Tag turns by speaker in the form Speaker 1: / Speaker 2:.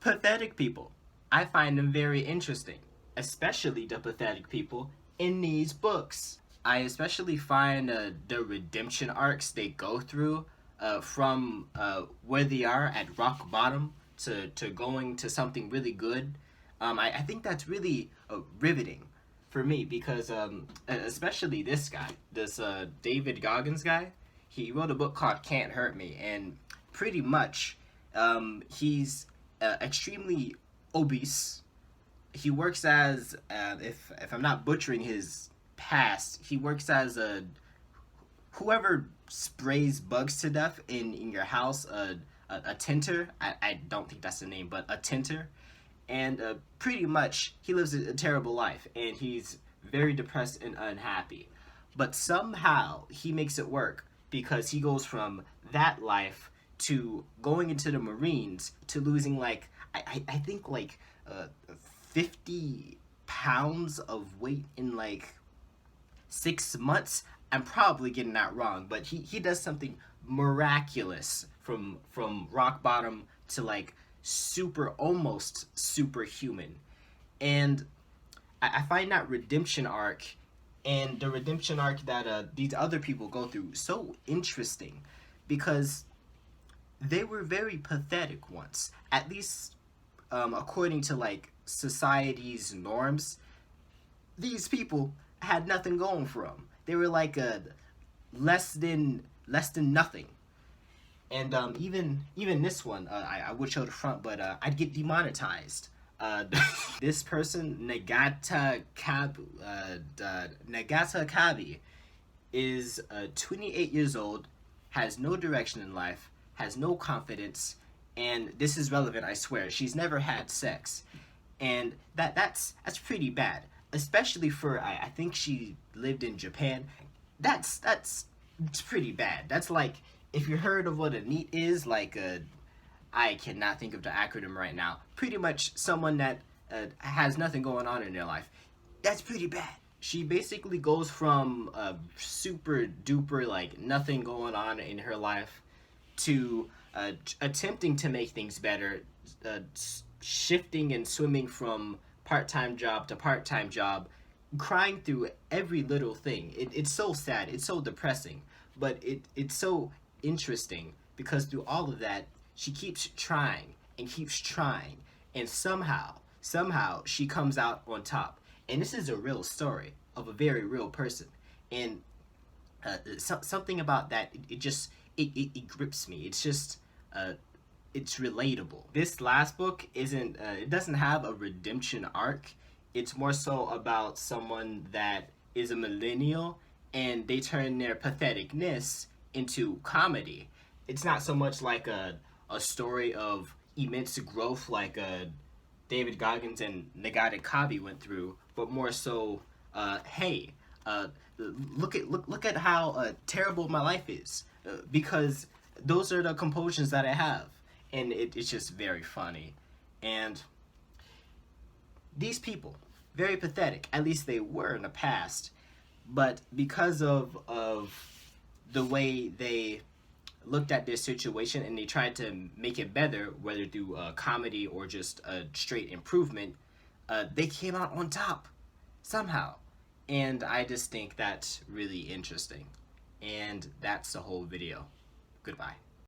Speaker 1: Pathetic people. I find them very interesting, especially the pathetic people in these books. I especially find the redemption arcs they go through from where they are at rock bottom to going to something really good. I think that's really riveting for me because especially this guy, this David Goggins guy, he wrote a book called Can't Hurt Me, and pretty much he's extremely obese. He works as if I'm not butchering his past, he works as a whoever sprays bugs to death in your house, a tinter. I don't think that's the name, but a tinter. And pretty much he lives a terrible life, and he's very depressed and unhappy. But somehow he makes it work because he goes from that life to going into the Marines to losing like I think like 50 pounds of weight in like 6 months. I'm probably getting that wrong, but he does something miraculous from rock bottom to like super almost superhuman. And I find that redemption arc and the redemption arc that these other people go through so interesting because they were very pathetic once, at least according to like society's norms. These people had nothing going for them. They were like a less than nothing. And even this one, I would show the front, but I'd get demonetized. Uh, this person, Nagata Kabi, is 28 years old, has no direction in life, has no confidence, and this is relevant, I swear. She's never had sex, and that's pretty bad, especially for I think she lived in Japan. That's it's pretty bad. That's like if you heard of what a NEET is, like a I cannot think of the acronym right now. Pretty much someone that has nothing going on in their life. That's pretty bad. She basically goes from super duper like nothing going on in her life to attempting to make things better, shifting and swimming from part-time job to part-time job, crying through every little thing. It's so sad. It's so depressing, but it's so interesting because through all of that, she keeps trying and keeps trying, and somehow she comes out on top. And this is a real story of a very real person, and something about that it grips me. It's just it's relatable. This last book isn't it doesn't have a redemption arc. It's more so about someone that is a millennial and they turn their patheticness into comedy. It's not so much like a story of immense growth like David Goggins and Nagata Kabi went through, but more so, hey, uh, look at how terrible my life is, because those are the compulsions that I have, and it's just very funny. And these people, very pathetic. At least they were in the past, but because of the way they looked at their situation and they tried to make it better, whether through comedy or just a straight improvement, they came out on top somehow. And I just think that's really interesting. And that's the whole video. Goodbye.